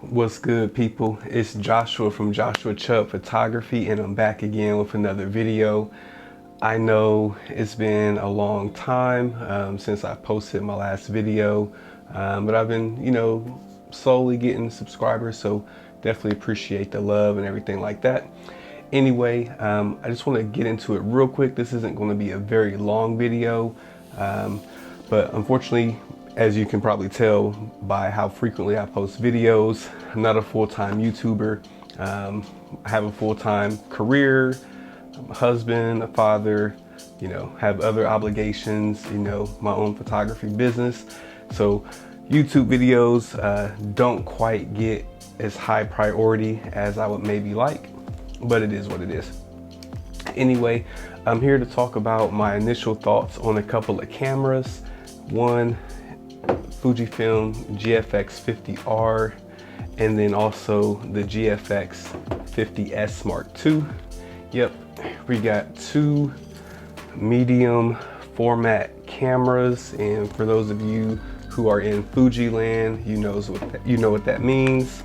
What's good, people? It's Joshua from Joshua Chubb Photography, and I'm back again with another video. I know it's been a long time since I posted my last video, but I've been, slowly getting subscribers, so definitely appreciate the love and everything like that. Anyway, I just want to get into it real quick. This isn't going to be a very long video, but unfortunately, as you can probably tell by how frequently I post videos, I'm not a full-time YouTuber. I have a full-time career, I'm a husband, a father, have other obligations, my own photography business. So YouTube videos don't quite get as high priority as I would maybe like, but it is what it is. Anyway, I'm here to talk about my initial thoughts on a couple of cameras. One, Fujifilm GFX 50R, and then also the GFX 50S Mark II. Yep, we got two medium format cameras, and for those of you who are in Fuji land, you know what that means.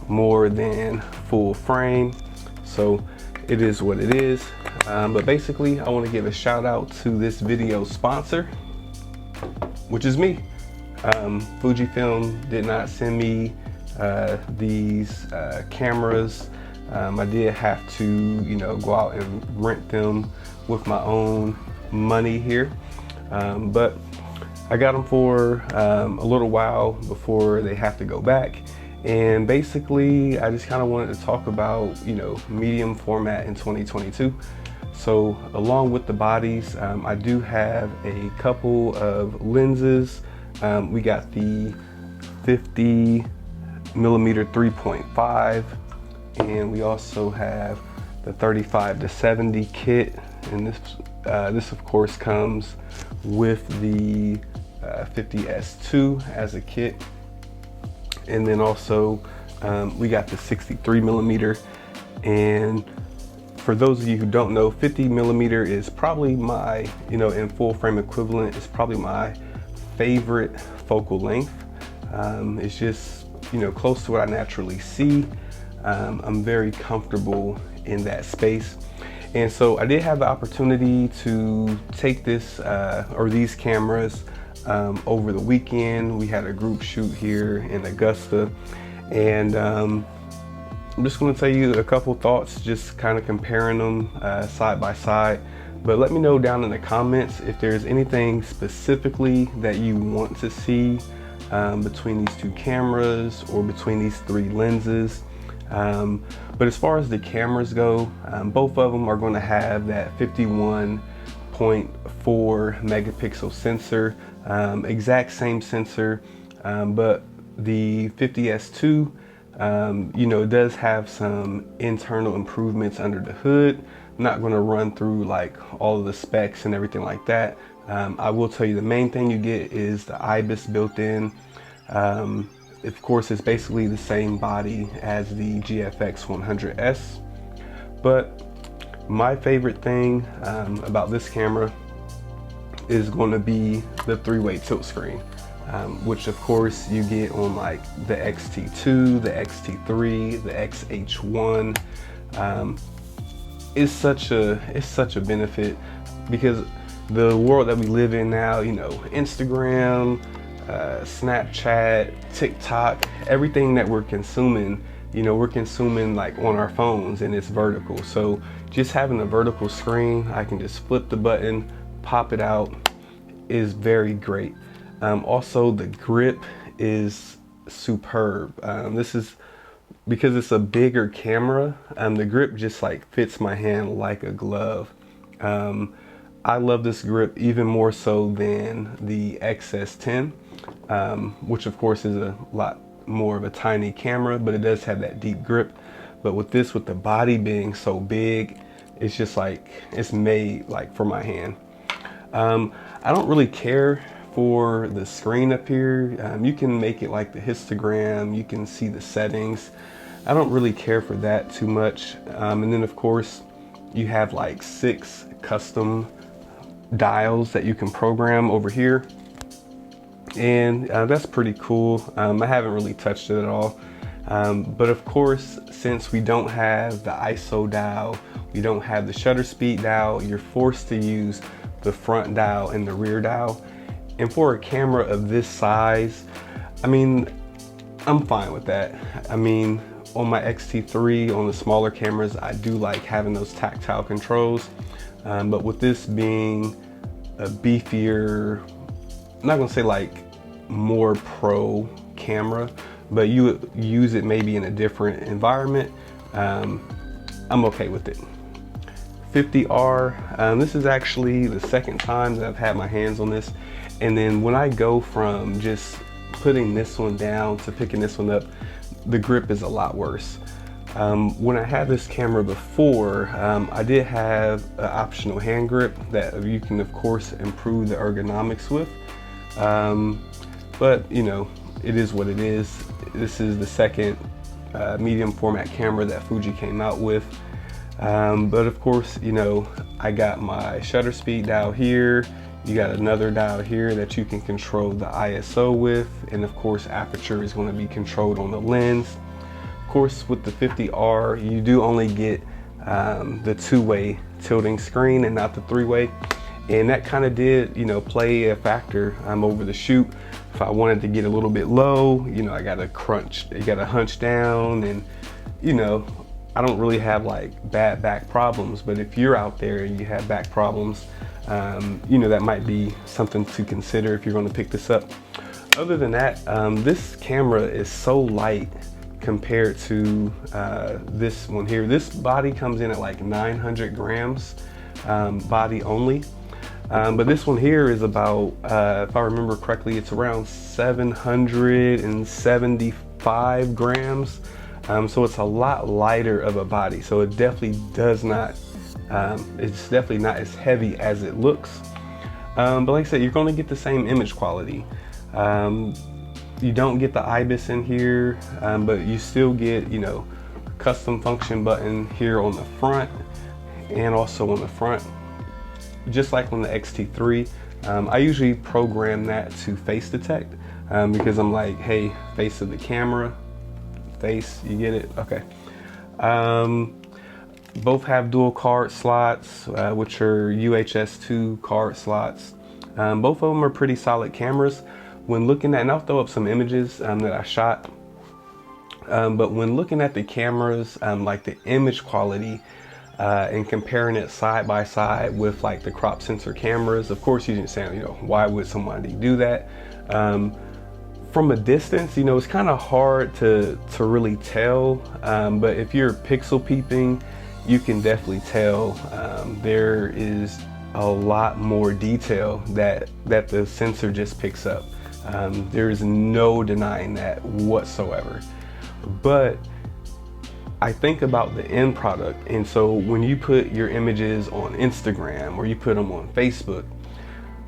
More than full frame, so it is what it is. But basically, I want to give a shout out to this video sponsor, which is me. Fujifilm did not send me these cameras. I did have to, go out and rent them with my own money here. But I got them for a little while before they have to go back. And basically, I just kind of wanted to talk about, medium format in 2022. So along with the bodies, I do have a couple of lenses. We got the 50mm 3.5, and we also have the 35-70 kit, and this of course comes with the 50S2 as a kit. And then also we got the 63mm, and for those of you who don't know, 50mm is probably my, in full frame equivalent, is probably my favorite focal length. It's just, close to what I naturally see. I'm very comfortable in that space. And so I did have the opportunity to take this or these cameras over the weekend. We had a group shoot here in Augusta, and I'm just going to tell you a couple thoughts, just kind of comparing them side by side. But let me know down in the comments if there's anything specifically that you want to see between these two cameras or between these three lenses. But as far as the cameras go, both of them are going to have that 51.4 megapixel sensor, exact same sensor, but the 50S2, it does have some internal improvements under the hood. I'm not going to run through like all of the specs and everything like that. I will tell you the main thing you get is the IBIS built in. Of course, it's basically the same body as the GFX 100S. But my favorite thing about this camera is going to be the three-way tilt screen, which of course you get on like the XT2, the XT3, the XH1. It's such a benefit, because the world that we live in now, Instagram, Snapchat, TikTok, everything that we're consuming, we're consuming like on our phones, and it's vertical. So just having a vertical screen, I can just flip the button, pop it out, is very great. Also, the grip is superb. This is because it's a bigger camera, the grip just like fits my hand like a glove. I love this grip even more so than the XS10, which of course is a lot more of a tiny camera, but it does have that deep grip. But with this, with the body being so big, it's just like, it's made like for my hand. I don't really care for the screen up here. You can make it like the histogram, you can see the settings. I don't really care for that too much. And then of course, you have like 6 custom dials that you can program over here, and that's pretty cool. I haven't really touched it at all. But of course, since we don't have the ISO dial, we don't have the shutter speed dial, you're forced to use the front dial and the rear dial. And for a camera of this size, I mean, I'm fine with that. I mean, on my X-T3, on the smaller cameras, I do like having those tactile controls. But with this being a beefier, I'm not gonna say like more pro camera, but you would use it maybe in a different environment, I'm okay with it. 50R, this is actually the second time that I've had my hands on this. And then when I go from just putting this one down to picking this one up, the grip is a lot worse. When I had this camera before, I did have an optional hand grip that you can of course improve the ergonomics with. But you know, it is what it is. This is the second medium format camera that Fuji came out with. But of course, you know, I got my shutter speed dial here. You got another dial here that you can control the ISO with. And of course, aperture is going to be controlled on the lens. Of course, with the 50R, you do only get the two-way tilting screen and not the three-way. And that kind of did, you know, play a factor over the shoot. If I wanted to get a little bit low, you know, I got to hunch down, and you know, I don't really have like bad back problems, but if you're out there and you have back problems, you know, that might be something to consider if you're going to pick this up. Other than that, this camera is so light compared to this one here. This body comes in at like 900 grams body only. But this one here is about, if I remember correctly, it's around 775 grams. So it's a lot lighter of a body. So it definitely does not, it's definitely not as heavy as it looks. But like I said, you're going to get the same image quality. You don't get the IBIS in here, but you still get, you know, custom function button here on the front and also on the front. Just like on the X-T3, I usually program that to face detect because I'm like, hey, face of the camera, face, you get it? Okay. Both have dual card slots, which are UHS-2 card slots. Both of them are pretty solid cameras. When looking at, and I'll throw up some images that I shot, but when looking at the cameras, like the image quality, and comparing it side by side with like the crop sensor cameras, of course you can say, you know, why would somebody do that? From a distance, you know, it's kind of hard to really tell, but if you're pixel peeping, you can definitely tell there is a lot more detail that the sensor just picks up. There is no denying that whatsoever. But I think about the end product, and so when you put your images on Instagram or you put them on Facebook,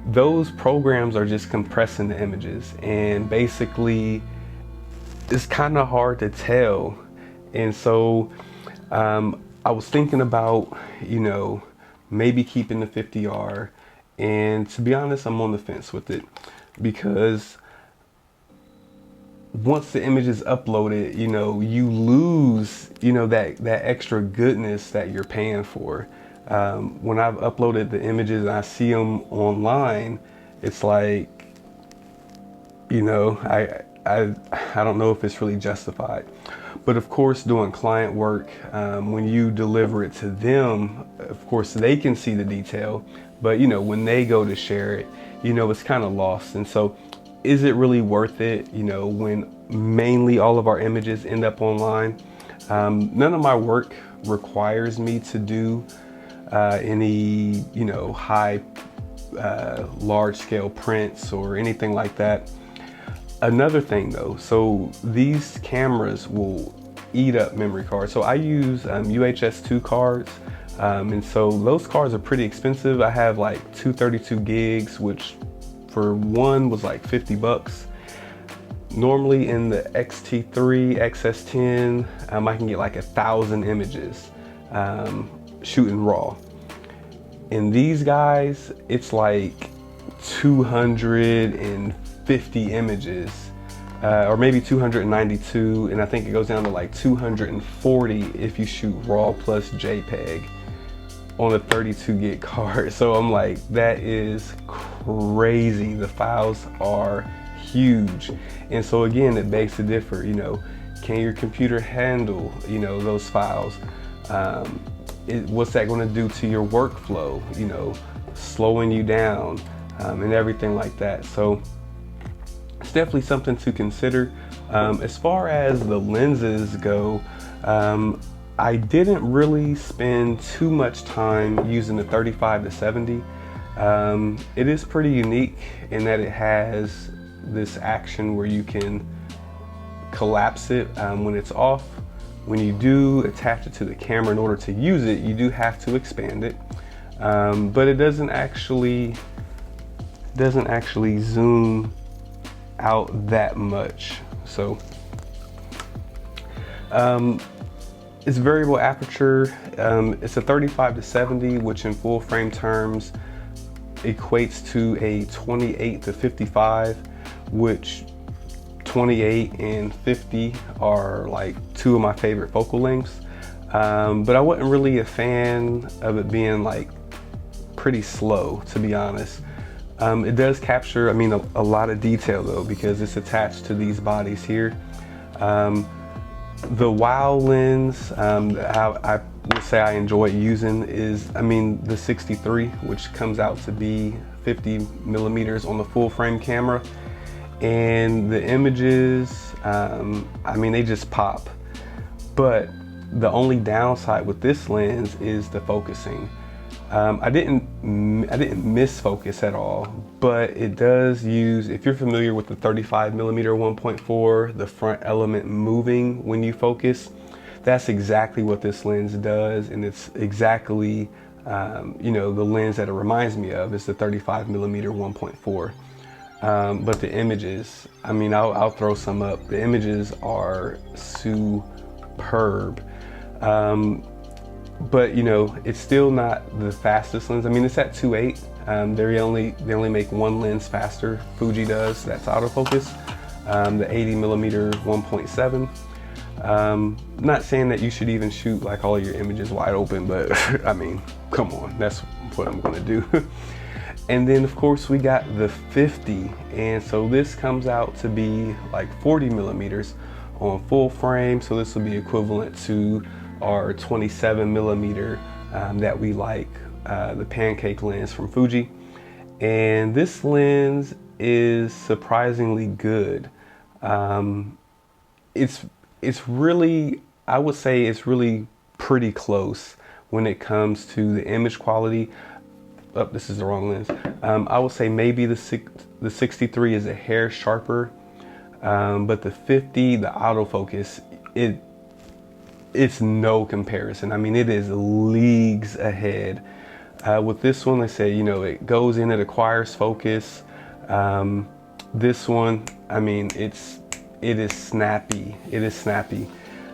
those programs are just compressing the images, and basically it's kind of hard to tell. And so I was thinking about, you know, maybe keeping the 50R, and to be honest, I'm on the fence with it, because once the image is uploaded, you know, you lose, you know, that extra goodness that you're paying for. When I've uploaded the images and I see them online, it's like, you know, I don't know if it's really justified. But of course, doing client work, when you deliver it to them, of course they can see the detail, but you know, when they go to share it, you know, it's kind of lost. And so is it really worth it, you know, when mainly all of our images end up online? None of my work requires me to do any, you know, high, large scale prints or anything like that. Another thing though, so these cameras will eat up memory cards. So I use UHS-2 cards, and so those cards are pretty expensive. I have like 232 gigs, which for one was like 50 bucks. Normally in the X-T3, XS10, I can get like 1,000 images shooting raw. In these guys, it's like 250 images or maybe 292, and I think it goes down to like 240 if you shoot RAW plus JPEG on a 32 gig card. So I'm like, that is crazy. The files are huge. And so again, it begs to differ, you know, can your computer handle, you know, those files? What's that going to do to your workflow, you know, slowing you down, and everything like that. So it's definitely something to consider. As far as the lenses go, I didn't really spend too much time using the 35-70. It is pretty unique in that it has this action where you can collapse it when it's off. When you do attach it to the camera in order to use it, you do have to expand it, but it doesn't actually zoom out that much. So it's variable aperture. It's a 35-70, which in full frame terms equates to a 28-55, which 28 and 50 are like two of my favorite focal lengths. But I wasn't really a fan of it being like pretty slow, to be honest. It does capture, I mean, a lot of detail though, because it's attached to these bodies here. The WOW lens I would say I enjoy using is, I mean, the 63, which comes out to be 50 millimeters on the full frame camera. And the images, I mean, they just pop. But the only downside with this lens is the focusing. I didn't miss focus at all, but it does use, if you're familiar with the 35mm 1.4, the front element moving when you focus, that's exactly what this lens does, and it's exactly you know, the lens that it reminds me of is the 35mm 1.4. But the images, I mean, I'll throw some up. The images are superb. But you know, it's still not the fastest lens. I mean, it's at 2.8. They only make one lens faster. Fuji does. That's autofocus. The 80mm 1.7. Not saying that you should even shoot like all your images wide open, but I mean, come on, that's what I'm gonna do. And then of course we got the 50, and so this comes out to be like 40 millimeters on full frame. So this will be equivalent to our 27mm that we like, the pancake lens from Fuji. And this lens is surprisingly good. It's really, I would say it's really pretty close when it comes to the image quality. Oh, this is the wrong lens. I would say maybe the 63 is a hair sharper, but the 50, the autofocus, it's no comparison. I mean, it is leagues ahead. With this one, they say, you know, it goes in, it acquires focus. This one, I mean, it is snappy. It is snappy.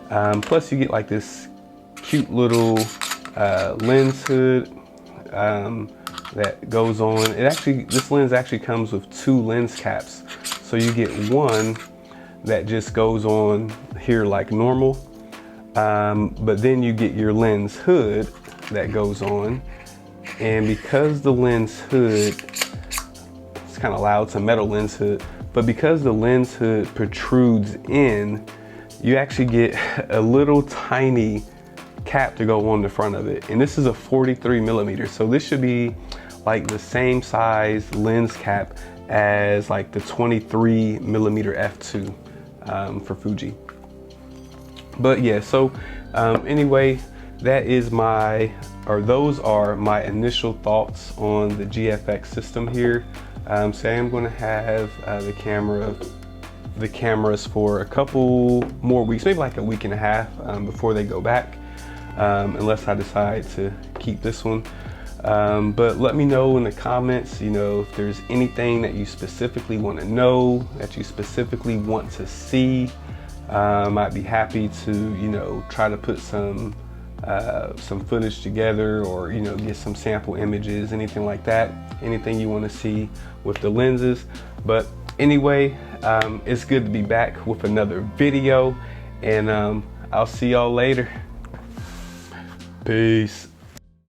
Plus you get like this cute little lens hood that goes on. This lens actually comes with two lens caps. So you get one that just goes on here like normal. But then you get your lens hood that goes on, and because the lens hood, it's kind of loud, it's a metal lens hood, but because the lens hood protrudes in, you actually get a little tiny cap to go on the front of it. And this is a 43mm, so this should be like the same size lens cap as like the 23mm f2 for Fuji. But yeah, so anyway, those are my initial thoughts on the GFX system here. So I am going to have the cameras for a couple more weeks, maybe like a week and a half before they go back, unless I decide to keep this one. But let me know in the comments, you know, if there's anything that you specifically want to know, that you specifically want to see. I'd be happy to, you know, try to put some footage together, or, you know, get some sample images, anything like that, anything you want to see with the lenses. But anyway, It's good to be back with another video, and I'll see y'all later. Peace.